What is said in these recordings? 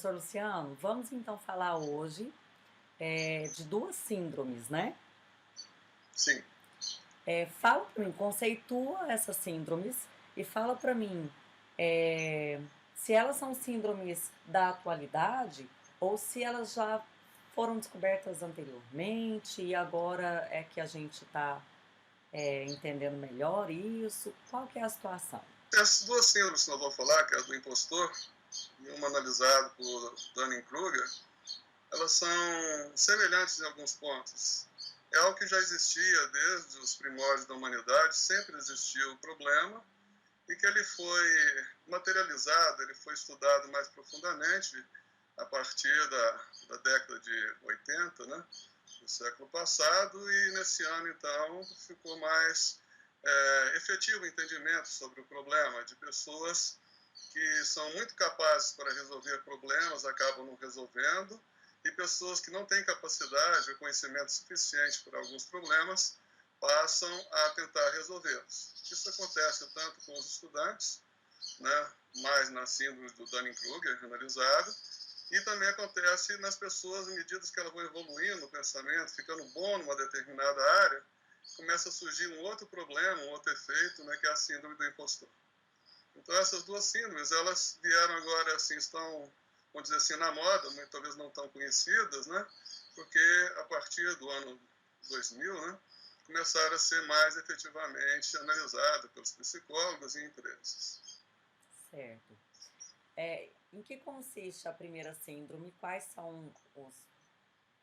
Professor Luciano, vamos então falar hoje de duas síndromes, né? Sim. Fala para mim, conceitua essas síndromes e fala para mim se elas são síndromes da atualidade ou se elas já foram descobertas anteriormente e agora é que a gente está entendendo melhor isso. Qual que é a situação? Essas duas síndromes que nós vamos falar, que é a do impostor e uma analisada por Dunning-Kruger, elas são semelhantes em alguns pontos. É algo que já existia desde os primórdios da humanidade, sempre existiu o problema, e que ele foi materializado, ele foi estudado mais profundamente a partir da década de 80, né, do século passado, e nesse ano, então, ficou mais efetivo o entendimento sobre o problema de pessoas que são muito capazes para resolver problemas, acabam não resolvendo, e pessoas que não têm capacidade ou conhecimento suficiente para alguns problemas passam a tentar resolvê-los. Isso acontece tanto com os estudantes, né, mais na síndrome do Dunning-Kruger analisado, e também acontece nas pessoas, à medida que elas vão evoluindo no pensamento, ficando bom numa determinada área, começa a surgir um outro problema, um outro efeito, né, que é a síndrome do impostor. Então essas duas síndromes, elas vieram agora, assim, estão, vamos dizer assim, na moda, mas talvez não tão conhecidas, né, porque a partir do ano 2000, né, começaram a ser mais efetivamente analisadas pelos psicólogos e empresas. Certo. Em que consiste a primeira síndrome? Quais são os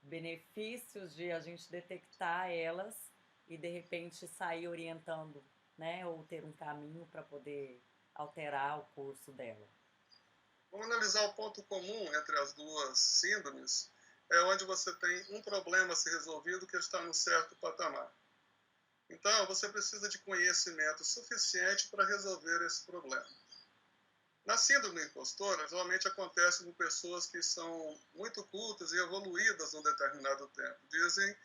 benefícios de a gente detectar elas e de repente sair orientando, né, ou ter um caminho para poder alterar o curso dela? Vamos analisar o ponto comum entre as duas síndromes, é onde você tem um problema a ser resolvido que está num certo patamar. Então, você precisa de conhecimento suficiente para resolver esse problema. Na síndrome do impostor, geralmente acontece com pessoas que são muito cultas e evoluídas num determinado tempo. Dizem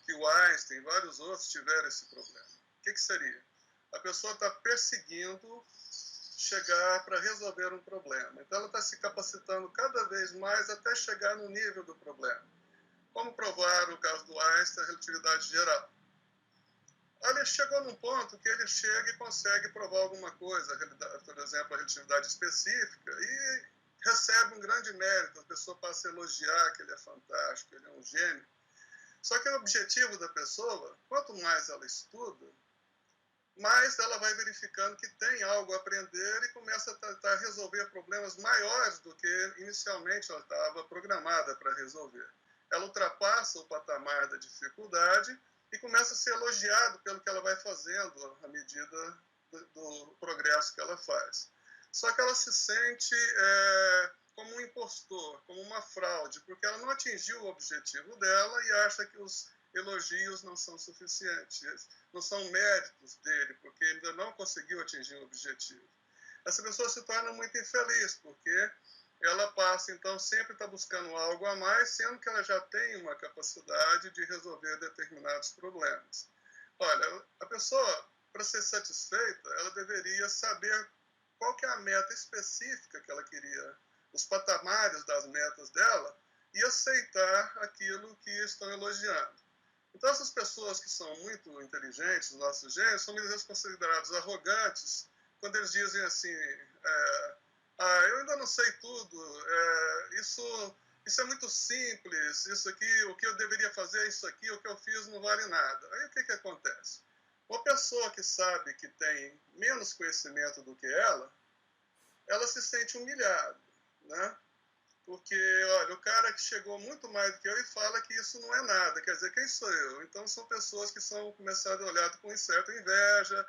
que o Einstein e vários outros tiveram esse problema. O que seria? A pessoa está perseguindo chegar para resolver um problema. Então, ela está se capacitando cada vez mais até chegar no nível do problema. Como provar o caso do Einstein, a relatividade geral. Ele chegou num ponto que ele chega e consegue provar alguma coisa, por exemplo, a relatividade específica, e recebe um grande mérito, a pessoa passa a elogiar que ele é fantástico, ele é um gênio. Só que o objetivo da pessoa, quanto mais ela estuda, mais ela vai verificando que tem algo a aprender e começa a tentar resolver problemas maiores do que inicialmente ela estava programada para resolver. Ela ultrapassa o patamar da dificuldade e começa a ser elogiado pelo que ela vai fazendo à medida do progresso que ela faz. Só que ela se sente como um impostor, como uma fraude, porque ela não atingiu o objetivo dela e acha que os elogios não são suficientes, não são méritos dele, porque ele ainda não conseguiu atingir o objetivo. Essa pessoa se torna muito infeliz, porque ela passa, então, sempre está buscando algo a mais, sendo que ela já tem uma capacidade de resolver determinados problemas. Olha, a pessoa, para ser satisfeita, ela deveria saber qual que é a meta específica que ela queria, os patamares das metas dela, e aceitar aquilo que estão elogiando. Então, essas pessoas que são muito inteligentes, nossos gênios, são muitas vezes considerados arrogantes quando eles dizem assim: eu ainda não sei tudo, isso é muito simples, isso aqui, o que eu deveria fazer é isso aqui, o que eu fiz não vale nada. Aí o que acontece? Uma pessoa que sabe que tem menos conhecimento do que ela se sente humilhada, né? Porque, olha, o cara que chegou muito mais do que eu e fala que isso não é nada, quer dizer, quem sou eu? Então, são pessoas que são começadas a olhar com certa inveja,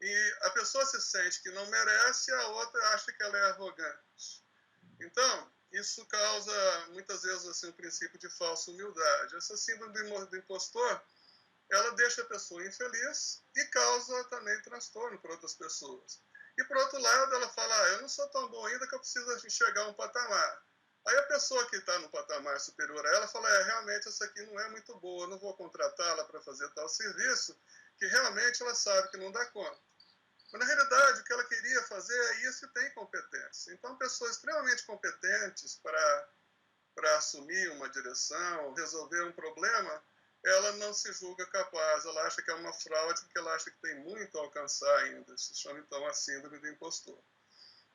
e a pessoa se sente que não merece, e a outra acha que ela é arrogante. Então, isso causa, muitas vezes, assim, um princípio de falsa humildade. Essa síndrome do impostor, ela deixa a pessoa infeliz e causa também transtorno para outras pessoas. E, por outro lado, ela fala, eu não sou tão bom ainda que eu preciso chegar a um patamar. Aí a pessoa que está no patamar superior a ela fala, realmente essa aqui não é muito boa, eu não vou contratá-la para fazer tal serviço, que realmente ela sabe que não dá conta. Mas, na realidade, o que ela queria fazer é isso e tem competência. Então, pessoas extremamente competentes para assumir uma direção, resolver um problema, ela não se julga capaz, ela acha que é uma fraude, porque ela acha que tem muito a alcançar ainda. Isso se chama, então, a síndrome do impostor.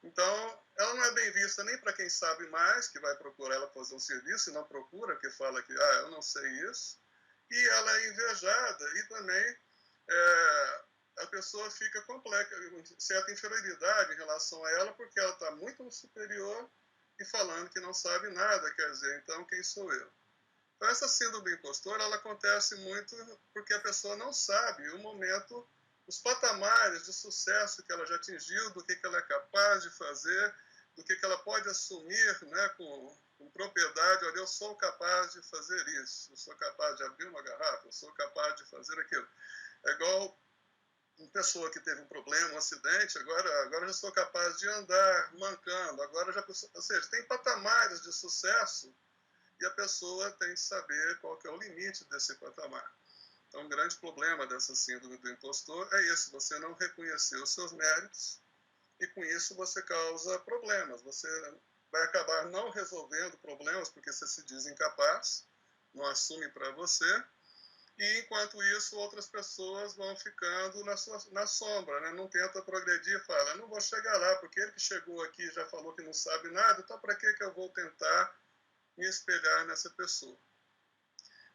Então, ela não é bem vista nem para quem sabe mais, que vai procurar ela fazer um serviço e não procura, que fala que, eu não sei isso. E ela é invejada e também a pessoa fica complexa, certa inferioridade em relação a ela, porque ela está muito superior e falando que não sabe nada, quer dizer, então quem sou eu? Então essa síndrome do impostor, ela acontece muito porque a pessoa não sabe o momento, os patamares de sucesso que ela já atingiu, do que ela é capaz de fazer, do que ela pode assumir, né, com propriedade. Olha, eu sou capaz de fazer isso, eu sou capaz de abrir uma garrafa, eu sou capaz de fazer aquilo. É igual uma pessoa que teve um problema, um acidente, agora já sou capaz de andar mancando, agora já, ou seja, tem patamares de sucesso e a pessoa tem que saber qual que é o limite desse patamar. Então, um grande problema dessa síndrome do impostor é esse, você não reconhecer os seus méritos e com isso você causa problemas, você vai acabar não resolvendo problemas porque você se diz incapaz, não assume para você. E, enquanto isso, outras pessoas vão ficando na sombra, né? Não tenta progredir, fala, eu não vou chegar lá, porque ele que chegou aqui já falou que não sabe nada, então para que eu vou tentar me espelhar nessa pessoa?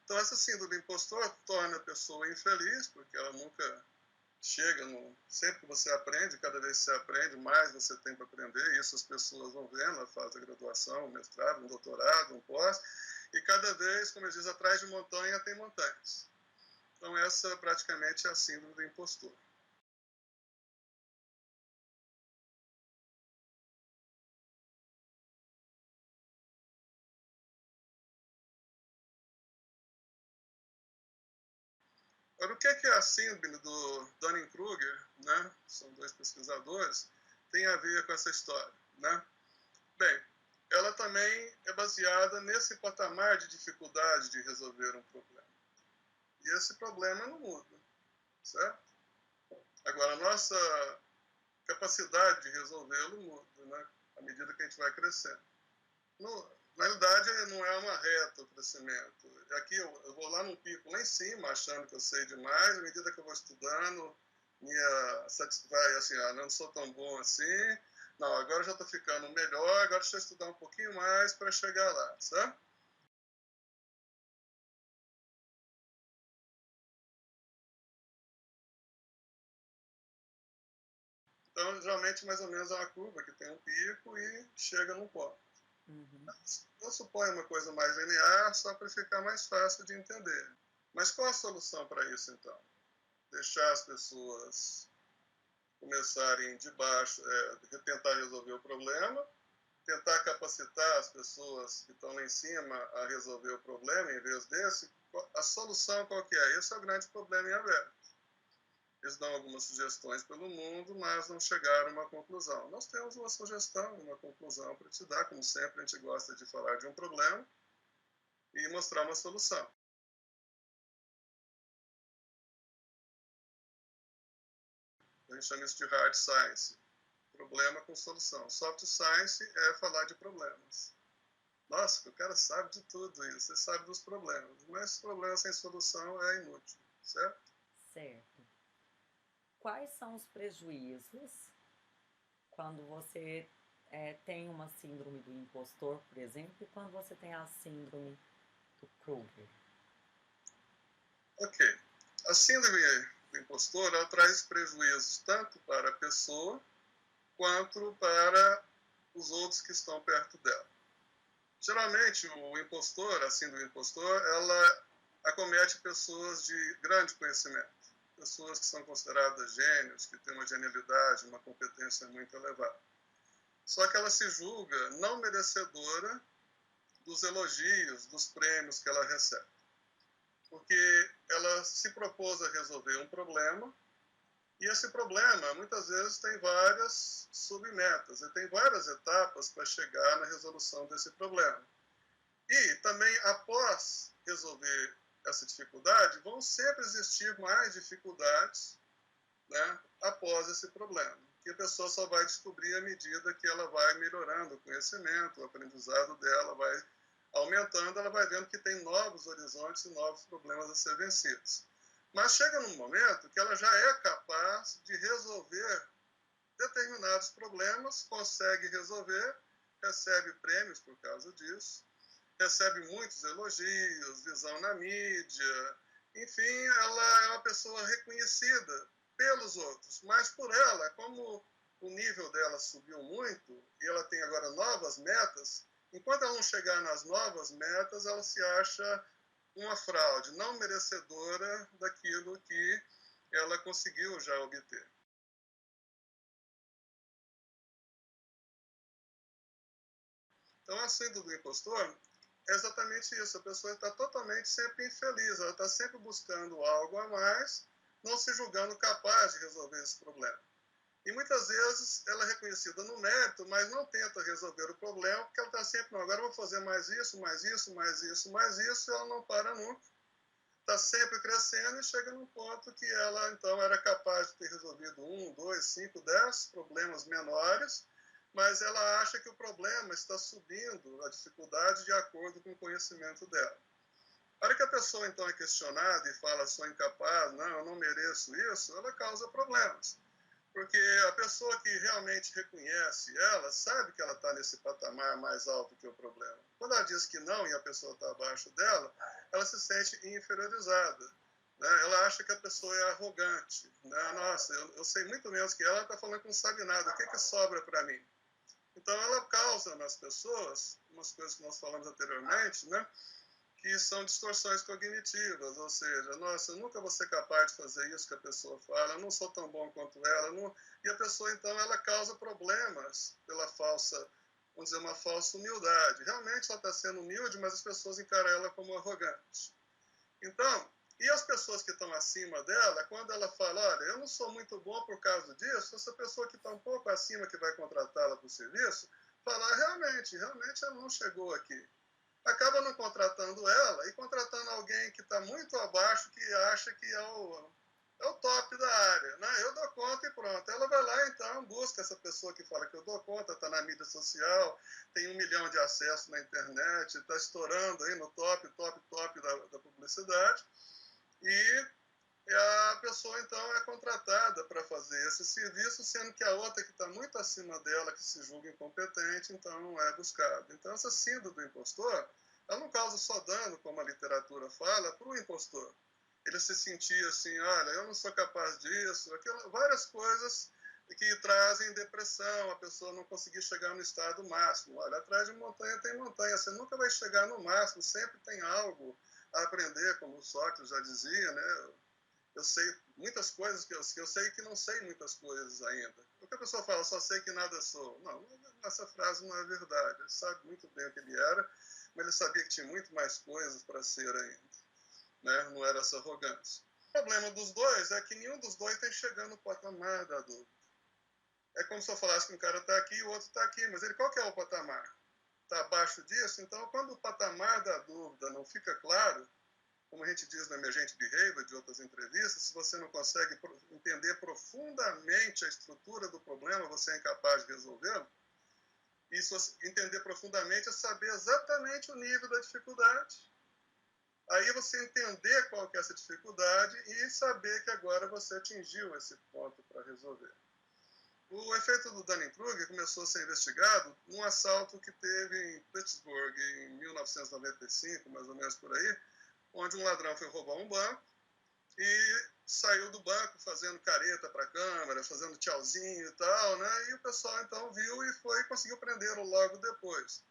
Então, essa síndrome do impostor torna a pessoa infeliz, porque ela nunca chega no... Sempre que você aprende, cada vez que você aprende, mais você tem para aprender, e isso as pessoas vão vendo, ela faz a graduação, um mestrado, um doutorado, um pós, e cada vez, como eu diz, atrás de montanha tem montanhas. Então, essa praticamente é a síndrome do impostor. Agora, o que é a síndrome do Dunning-Kruger, né? São dois pesquisadores, tem a ver com essa história, né? Bem, ela também é baseada nesse patamar de dificuldade de resolver um problema. E esse problema não muda, certo? Agora, a nossa capacidade de resolvê-lo muda, né? À medida que a gente vai crescendo. Na realidade, não é uma reta o crescimento. Aqui eu vou lá num pico lá em cima, achando que eu sei demais, à medida que eu vou estudando, vai assim, não sou tão bom assim, não, agora já estou ficando melhor, agora deixa eu estudar um pouquinho mais para chegar lá, sabe? Então, geralmente, mais ou menos é uma curva que tem um pico e chega num ponto. Uhum. Eu suponho uma coisa mais linear, só para ficar mais fácil de entender. Mas qual a solução para isso, então? Deixar as pessoas começarem de baixo, tentar resolver o problema, tentar capacitar as pessoas que estão lá em cima a resolver o problema em vez desse. A solução qual que é? Esse é o grande problema em aberto. Eles dão algumas sugestões pelo mundo, mas não chegaram a uma conclusão. Nós temos uma sugestão, uma conclusão para te dar, como sempre a gente gosta de falar de um problema e mostrar uma solução. A gente chama isso de hard science, problema com solução. Soft science é falar de problemas. Nossa, o cara sabe de tudo isso, você sabe dos problemas, mas problema sem solução é inútil, certo? Certo. Quais são os prejuízos quando você tem uma síndrome do impostor, por exemplo, e quando você tem a síndrome do Kruger? Ok. A síndrome do impostor, ela traz prejuízos tanto para a pessoa quanto para os outros que estão perto dela. Geralmente, o impostor, a síndrome do impostor, ela acomete pessoas de grande conhecimento, pessoas que são consideradas gênios, que têm uma genialidade, uma competência muito elevada. Só que ela se julga não merecedora dos elogios, dos prêmios que ela recebe. Porque ela se propôs a resolver um problema, e esse problema, muitas vezes, tem várias submetas, e tem várias etapas para chegar na resolução desse problema. E também, após resolver essa dificuldade, vão sempre existir mais dificuldades né, após esse problema, que a pessoa só vai descobrir à medida que ela vai melhorando o conhecimento, o aprendizado dela vai aumentando, ela vai vendo que tem novos horizontes e novos problemas a ser vencidos. Mas chega num momento que ela já é capaz de resolver determinados problemas, consegue resolver, recebe prêmios por causa disso, recebe muitos elogios, visão na mídia, enfim, ela é uma pessoa reconhecida pelos outros, mas por ela, como o nível dela subiu muito e ela tem agora novas metas, enquanto ela não chegar nas novas metas, ela se acha uma fraude, não merecedora daquilo que ela conseguiu já obter. Então, a síndrome do impostor é exatamente isso. A pessoa está totalmente sempre infeliz, ela está sempre buscando algo a mais, não se julgando capaz de resolver esse problema. E muitas vezes ela é reconhecida no mérito, mas não tenta resolver o problema, porque ela está sempre, não, agora eu vou fazer mais isso, mais isso, mais isso, mais isso, e ela não para nunca. Está sempre crescendo e chega num ponto que ela, então, era capaz de ter resolvido 1, 2, 5, 10 problemas menores, mas ela acha que o problema está subindo a dificuldade de acordo com o conhecimento dela. A hora que a pessoa, então, é questionada e fala, sou incapaz, não, eu não mereço isso, ela causa problemas. Porque a pessoa que realmente reconhece ela, sabe que ela está nesse patamar mais alto que o problema. Quando ela diz que não e a pessoa está abaixo dela, ela se sente inferiorizada. Né? Ela acha que a pessoa é arrogante. Né? Nossa, eu sei muito menos que ela está falando que não sabe nada. O que sobra para mim? Então, ela causa nas pessoas, umas coisas que nós falamos anteriormente, né? Que são distorções cognitivas, ou seja, nossa, eu nunca vou ser capaz de fazer isso que a pessoa fala, eu não sou tão bom quanto ela, não... E a pessoa, então, ela causa problemas pela falsa, vamos dizer, uma falsa humildade. Realmente ela está sendo humilde, mas as pessoas encaram ela como arrogante. Então, e as pessoas que estão acima dela, quando ela fala, olha, eu não sou muito bom por causa disso, essa pessoa que está um pouco acima, que vai contratá-la para o serviço, fala, realmente ela não chegou aqui. Acaba não contratando ela e contratando alguém que está muito abaixo, que acha que é o top da área. Né? Eu dou conta e pronto. Ela vai lá, então, busca essa pessoa que fala que eu dou conta, está na mídia social, tem 1 milhão de acessos na internet, está estourando aí no top da publicidade. E a pessoa, então, é contratada para fazer esse serviço, sendo que a outra que está muito acima dela, que se julga incompetente, então não é buscada. Então, essa síndrome do impostor, ela não causa só dano, como a literatura fala, para o impostor. Ele se sentir assim, olha, eu não sou capaz disso, aquilo, várias coisas que trazem depressão, a pessoa não conseguir chegar no estado máximo. Olha, atrás de montanha tem montanha, você nunca vai chegar no máximo, sempre tem algo a aprender, como Sócrates já dizia, né? Eu sei muitas coisas que eu sei que não sei muitas coisas ainda. Porque a pessoa fala, só sei que nada sou. Não, essa frase não é verdade. Ele sabe muito bem o que ele era, mas ele sabia que tinha muito mais coisas para ser ainda. Né? Não era essa arrogância. O problema dos dois é que nenhum dos dois está chegando no patamar da dúvida. É como se eu falasse que um cara está aqui e o outro está aqui, mas ele qual que é o patamar? Está abaixo disso? Então, quando o patamar da dúvida não fica claro, como a gente diz no Emergent Behavior, de outras entrevistas, se você não consegue entender profundamente a estrutura do problema, você é incapaz de resolvê-lo. E se você entender profundamente é saber exatamente o nível da dificuldade. Aí você entender qual que é essa dificuldade e saber que agora você atingiu esse ponto para resolver. O efeito do Dunning-Kruger começou a ser investigado num assalto que teve em Pittsburgh em 1995, mais ou menos por aí, onde um ladrão foi roubar um banco e saiu do banco fazendo careta para a câmera, fazendo tchauzinho e tal, né? E o pessoal então viu e conseguiu prendê-lo logo depois.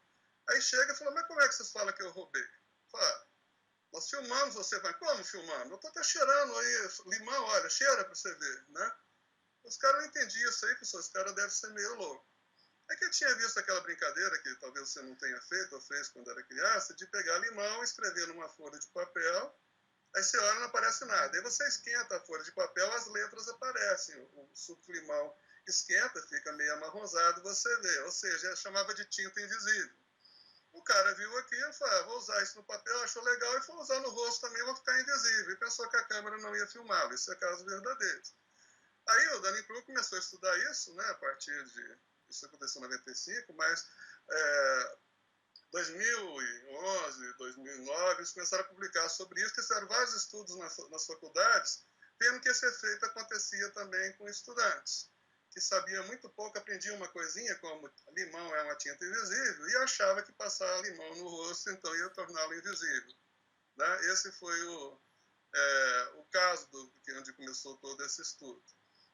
Aí chega e fala, mas como é que vocês falam que eu roubei? Fala, nós filmamos, você vai, como filmando? Eu estou até cheirando aí, limão, olha, cheira para você ver, né? Os caras não entendiam isso aí, pessoal, os caras devem ser meio loucos. É que eu tinha visto aquela brincadeira, que talvez você não tenha feito, ou fez quando era criança, de pegar limão, escrever numa folha de papel, aí você olha e não aparece nada. Aí você esquenta a folha de papel, as letras aparecem. O suco de limão esquenta, fica meio amarronzado, você vê. Ou seja, chamava de tinta invisível. O cara viu aquilo, falou, vou usar isso no papel, achou legal, e foi usar no rosto também, vou ficar invisível. E pensou que a câmera não ia filmá-lo. Isso é caso verdadeiro. Aí o Dunning-Kruger começou a estudar isso, né, a partir de... Isso aconteceu em 95, mas 2011, 2009, eles começaram a publicar sobre isso, que fizeram vários estudos nas faculdades, vendo que esse efeito acontecia também com estudantes, que sabiam muito pouco, aprendiam uma coisinha, como limão é uma tinta invisível, e achava que passar limão no rosto, então ia torná-lo invisível. Né? Esse foi o caso onde começou todo esse estudo.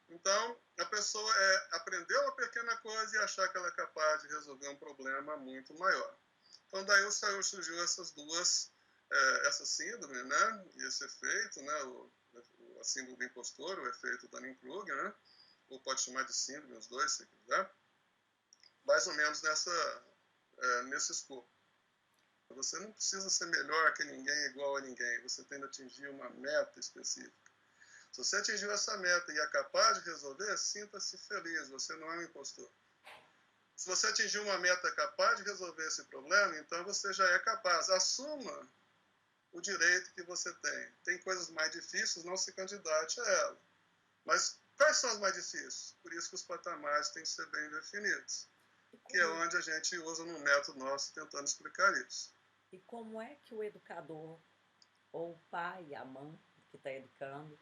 Então, a pessoa aprendeu uma pequena coisa e achar que ela é capaz de resolver um problema muito maior. Então, daí surgiu essa síndrome, né? E esse efeito, né? A síndrome do impostor, o efeito Dunning-Kruger, né? Ou pode chamar de síndrome, os dois, se quiser. Mais ou menos nesse escopo. Você não precisa ser melhor que ninguém, igual a ninguém. Você tem de atingir uma meta específica. Se você atingiu essa meta e é capaz de resolver, sinta-se feliz. Você não é um impostor. Se você atingiu uma meta capaz de resolver esse problema, então você já é capaz. Assuma o direito que você tem. Tem coisas mais difíceis, não se candidate a ela. Mas quais são as mais difíceis? Por isso que os patamares têm que ser bem definidos. Que é onde a gente usa num método nosso tentando explicar isso. E como é que o educador, ou o pai, a mãe que está educando,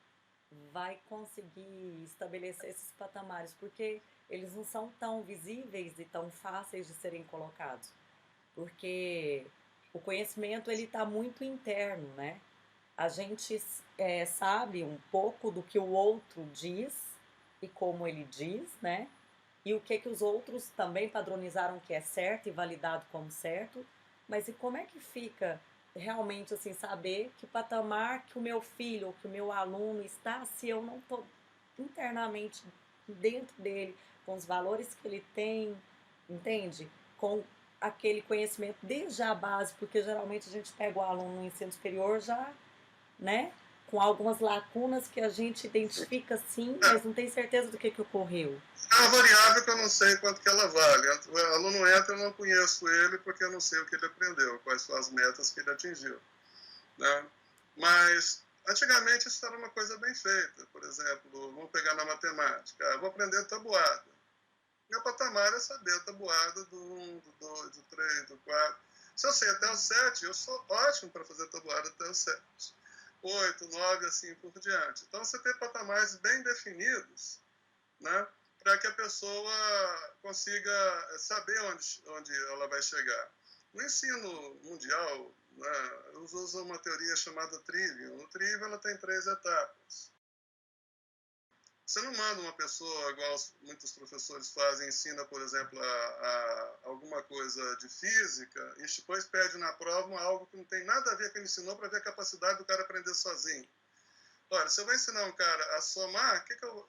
vai conseguir estabelecer esses patamares? Porque eles não são tão visíveis e tão fáceis de serem colocados. Porque o conhecimento ele está muito interno, né? A gente sabe um pouco do que o outro diz e como ele diz, né? E o que os outros também padronizaram que é certo e validado como certo, mas e como é que fica realmente assim saber que patamar que o meu filho ou que o meu aluno está se eu não estou internamente dentro dele, com os valores que ele tem, entende? Com aquele conhecimento desde a base, porque geralmente a gente pega o aluno no ensino superior já, né? Com algumas lacunas que a gente identifica sim, mas não tem certeza do que ocorreu. É uma variável que eu não sei quanto que ela vale. O aluno entra, eu não conheço ele porque eu não sei o que ele aprendeu, quais são as metas que ele atingiu. Né? Mas, antigamente, isso era uma coisa bem feita. Por exemplo, vamos pegar na matemática. Eu vou aprender tabuada. Meu patamar é saber a tabuada do 1, do 2, do 3, do 4. Se eu sei até o 7, eu sou ótimo para fazer tabuada até o 7. 8, 9, assim por diante. Então, você tem patamares bem definidos, né? Para que a pessoa consiga saber onde ela vai chegar. No ensino mundial, né, eles usam uma teoria chamada Trivium. No Trivium, ela tem 3 etapas. Você não manda uma pessoa, igual muitos professores fazem, ensina, por exemplo, a alguma coisa de física, e depois pede na prova algo que não tem nada a ver com o que ele ensinou para ver a capacidade do cara aprender sozinho. Olha, se eu vou ensinar um cara a somar,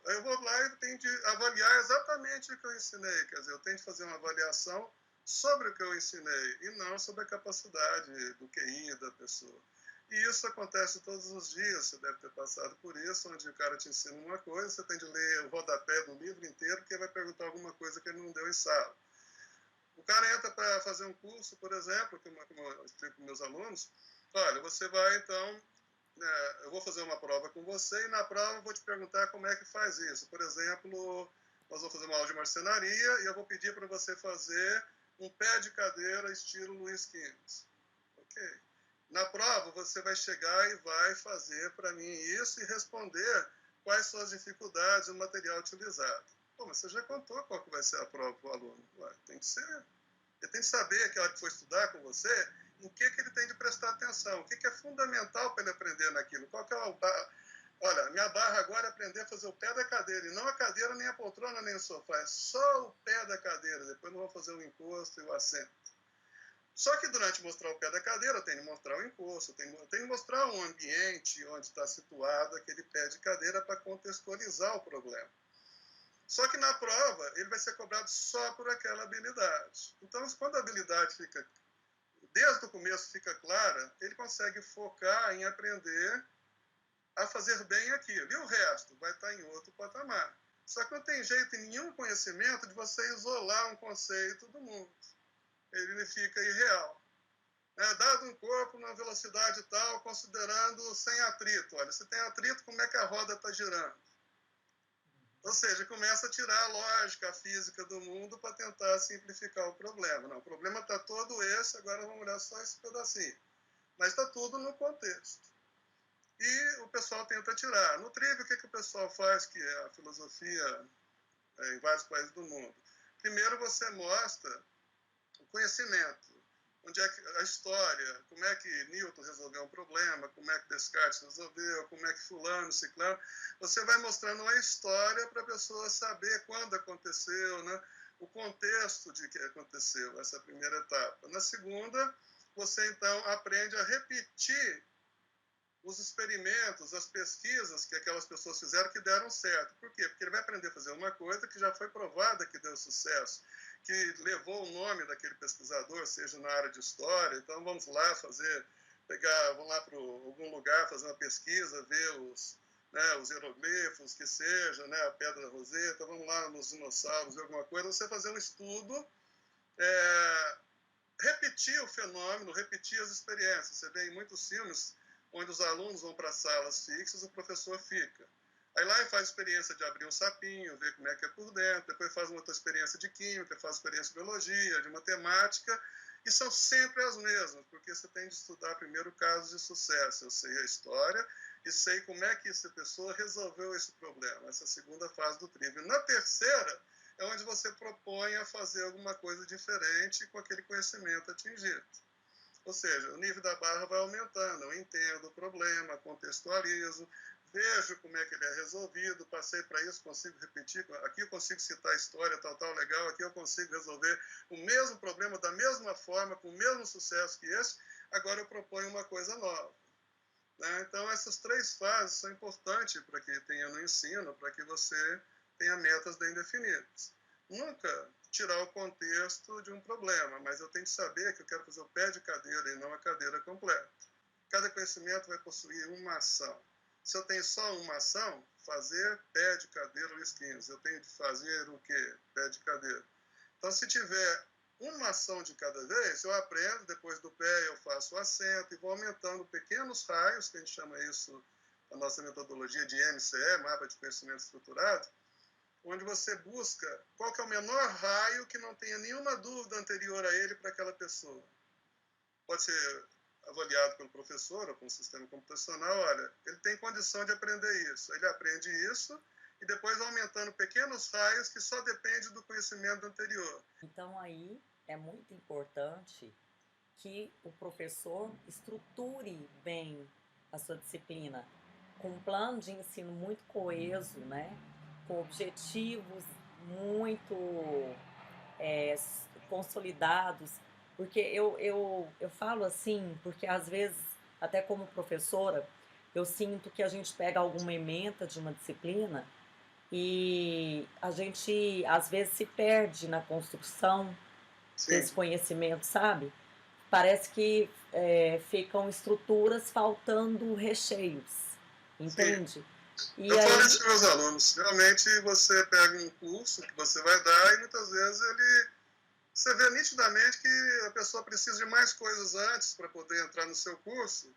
eu vou lá e tenho de avaliar exatamente o que eu ensinei. Quer dizer, eu tenho de fazer uma avaliação sobre o que eu ensinei e não sobre a capacidade do QI da pessoa. E isso acontece todos os dias, você deve ter passado por isso, onde o cara te ensina uma coisa, você tem de ler o rodapé do livro inteiro, porque ele vai perguntar alguma coisa que ele não deu em sala. O cara entra para fazer um curso, por exemplo, como eu explico com meus alunos, olha, você vai então... eu vou fazer uma prova com você e na prova eu vou te perguntar como é que faz isso. Por exemplo, nós vamos fazer uma aula de marcenaria e eu vou pedir para você fazer um pé de cadeira estilo Luiz XV. Ok. Na prova você vai chegar e vai fazer para mim isso e responder quais são as dificuldades do material utilizado. Pô, mas você já contou qual que vai ser a prova para o aluno. Ué, tem que ser. Ele tem que saber que a hora que for estudar com você, em que ele tem de prestar atenção, o que é fundamental para ele aprender naquilo. Qual que é o... Olha, minha barra agora é aprender a fazer o pé da cadeira, e não a cadeira, nem a poltrona, nem o sofá, é só o pé da cadeira, depois nós vamos fazer o encosto e o assento. Só que durante mostrar o pé da cadeira, eu tenho de mostrar o encosto, eu tenho de mostrar um ambiente onde está situado aquele pé de cadeira para contextualizar o problema. Só que na prova, ele vai ser cobrado só por aquela habilidade. Então, quando a habilidade fica, desde o começo fica clara, ele consegue focar em aprender a fazer bem aquilo. E o resto vai estar em outro patamar. Só que não tem jeito em nenhum conhecimento de você isolar um conceito do mundo. Ele fica irreal. Dado um corpo numa velocidade tal, considerando sem atrito. Olha, se tem atrito, como é que a roda está girando? Ou seja, começa a tirar a lógica, a física do mundo para tentar simplificar o problema. Não, o problema está todo esse, agora vamos olhar só esse pedacinho. Mas está tudo no contexto. E o pessoal tenta tirar. No Trivium, o que o pessoal faz, que é a filosofia em vários países do mundo? Primeiro você mostra o conhecimento, onde é que a história, como é que Newton resolveu um problema, como é que Descartes resolveu, como é que fulano, ciclano. Você vai mostrando a história para a pessoa saber quando aconteceu, né? O contexto de que aconteceu, essa é a primeira etapa. Na segunda, você então aprende a repetir os experimentos, as pesquisas que aquelas pessoas fizeram que deram certo. Por quê? Porque ele vai aprender a fazer uma coisa que já foi provada que deu sucesso, que levou o nome daquele pesquisador, seja na área de história. Então, vamos lá vamos lá para algum lugar, fazer uma pesquisa, ver os hieroglifos, que seja, né, a Pedra Roseta, vamos lá nos dinossauros, ver alguma coisa. Você fazer um estudo, repetir o fenômeno, repetir as experiências. Você vê em muitos filmes onde os alunos vão para salas fixas, o professor fica. Aí lá ele faz experiência de abrir um sapinho, ver como é que é por dentro, depois faz uma outra experiência de química, faz experiência de biologia, de matemática, e são sempre as mesmas, porque você tem de estudar primeiro casos de sucesso. Eu sei a história e sei como é que essa pessoa resolveu esse problema, essa segunda fase do Trivium. Na terceira, é onde você propõe a fazer alguma coisa diferente com aquele conhecimento atingido. Ou seja, o nível da barra vai aumentando. Eu entendo o problema, contextualizo, vejo como é que ele é resolvido, passei para isso, consigo repetir. Aqui eu consigo citar a história, tal, legal. Aqui eu consigo resolver o mesmo problema da mesma forma, com o mesmo sucesso que esse. Agora eu proponho uma coisa nova. Né? Então, essas três fases são importantes para que tenha no ensino, para que você tenha metas bem definidas. Nunca tirar o contexto de um problema, mas eu tenho que saber que eu quero fazer o pé de cadeira e não a cadeira completa. Cada conhecimento vai possuir uma ação. Se eu tenho só uma ação, fazer pé de cadeira, Luiz XV. Eu tenho de fazer o quê? Pé de cadeira. Então, se tiver uma ação de cada vez, eu aprendo, depois do pé eu faço o assento e vou aumentando pequenos raios, que a gente chama isso, a nossa metodologia de MCE, Mapa de Conhecimento Estruturado, onde você busca qual que é o menor raio que não tenha nenhuma dúvida anterior a ele para aquela pessoa. Pode ser avaliado pelo professor ou com o sistema computacional. Olha, ele tem condição de aprender isso. Ele aprende isso e depois aumentando pequenos raios que só depende do conhecimento anterior. Então aí é muito importante que o professor estruture bem a sua disciplina, com um plano de ensino muito coeso, né? Com objetivos muito consolidados, porque eu falo assim, porque às vezes, até como professora, eu sinto que a gente pega alguma ementa de uma disciplina e a gente às vezes se perde na construção desse conhecimento, sabe? Parece que ficam estruturas faltando recheios, entende? Sim. Eu falo isso para meus alunos. Realmente você pega um curso que você vai dar e muitas vezes você vê nitidamente que a pessoa precisa de mais coisas antes para poder entrar no seu curso,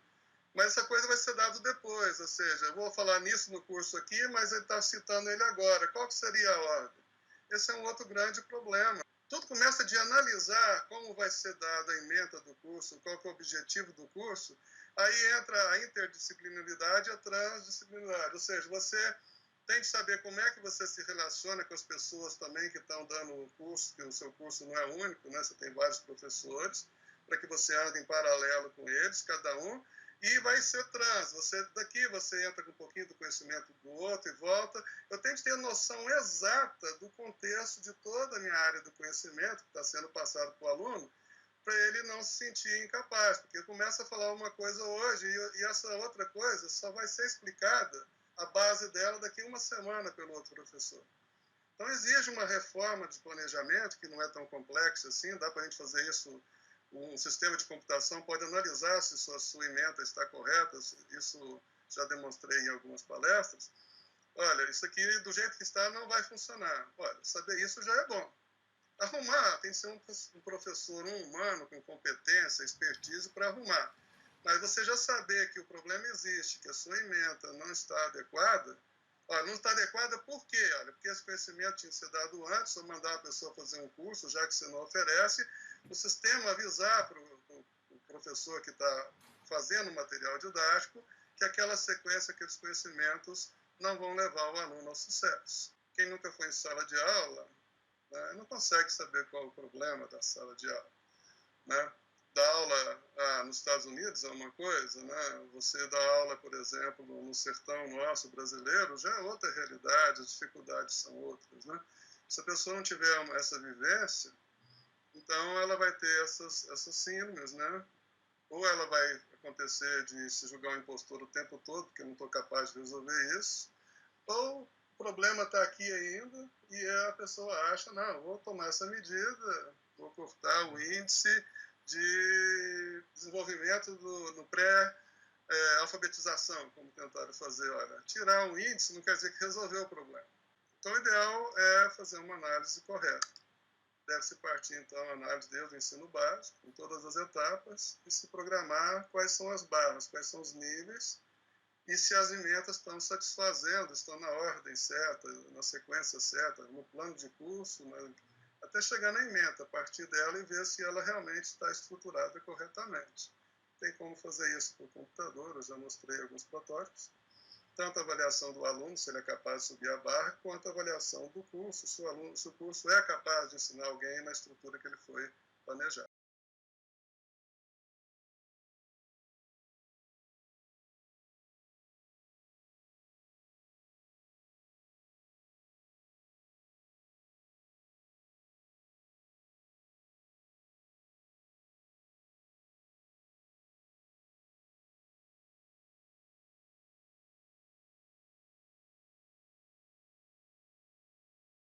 mas essa coisa vai ser dada depois. Ou seja, eu vou falar nisso no curso aqui, mas ele está citando ele agora. Qual que seria a ordem? Esse é um outro grande problema. Tudo começa de analisar como vai ser dada a ementa do curso, qual que é o objetivo do curso. Aí entra a interdisciplinaridade e a transdisciplinaridade. Ou seja, você tem que saber como é que você se relaciona com as pessoas também que estão dando o curso, que o seu curso não é único, né? Você tem vários professores, para que você ande em paralelo com eles, cada um. E vai ser trans. Daqui você entra com um pouquinho do conhecimento do outro e volta. Eu tenho que ter noção exata do contexto de toda a minha área do conhecimento que está sendo passado para o aluno, para ele não se sentir incapaz, porque começa a falar uma coisa hoje e essa outra coisa só vai ser explicada, a base dela, daqui a uma semana pelo outro professor. Então exige uma reforma de planejamento, que não é tão complexo assim, dá para a gente fazer isso. Um sistema de computação pode analisar se sua ementa está correta, isso já demonstrei em algumas palestras. Olha, isso aqui do jeito que está não vai funcionar. Olha, saber isso já é bom. Arrumar, tem que ser um professor, um humano com competência, expertise para arrumar. Mas você já saber que o problema existe, que a sua ementa não está adequada, Olha, não está adequada por quê? Olha, porque esse conhecimento tinha que ser dado antes, ou mandar a pessoa fazer um curso, já que você não oferece, o sistema avisar para o professor que está fazendo o material didático que aquela sequência, aqueles conhecimentos não vão levar o aluno ao sucesso. Quem nunca foi em sala de aula, né, não consegue saber qual é o problema da sala de aula. Né? Dar aula nos Estados Unidos é uma coisa, né? Você dar aula, por exemplo, no sertão nosso brasileiro, já é outra realidade, as dificuldades são outras. Né? Se a pessoa não tiver essa vivência, então ela vai ter essas síndromes, né? Ou ela vai acontecer de se julgar um impostor o tempo todo, porque não estou capaz de resolver isso, ou o problema está aqui ainda e a pessoa acha, não, vou tomar essa medida, vou cortar o índice de desenvolvimento no pré-alfabetização, como tentaram fazer. Olha, tirar o índice não quer dizer que resolveu o problema. Então, o ideal é fazer uma análise correta. Deve-se partir, então, a análise desde o ensino básico, em todas as etapas, e se programar quais são as barras, quais são os níveis, e se as emendas estão satisfazendo, estão na ordem certa, na sequência certa, no plano de curso, né, até chegar na ementa, a partir dela e ver se ela realmente está estruturada corretamente. Tem como fazer isso por computador, eu já mostrei alguns protótipos. Tanto a avaliação do aluno, se ele é capaz de subir a barra, quanto a avaliação do curso, se o curso é capaz de ensinar alguém na estrutura que ele foi planejar.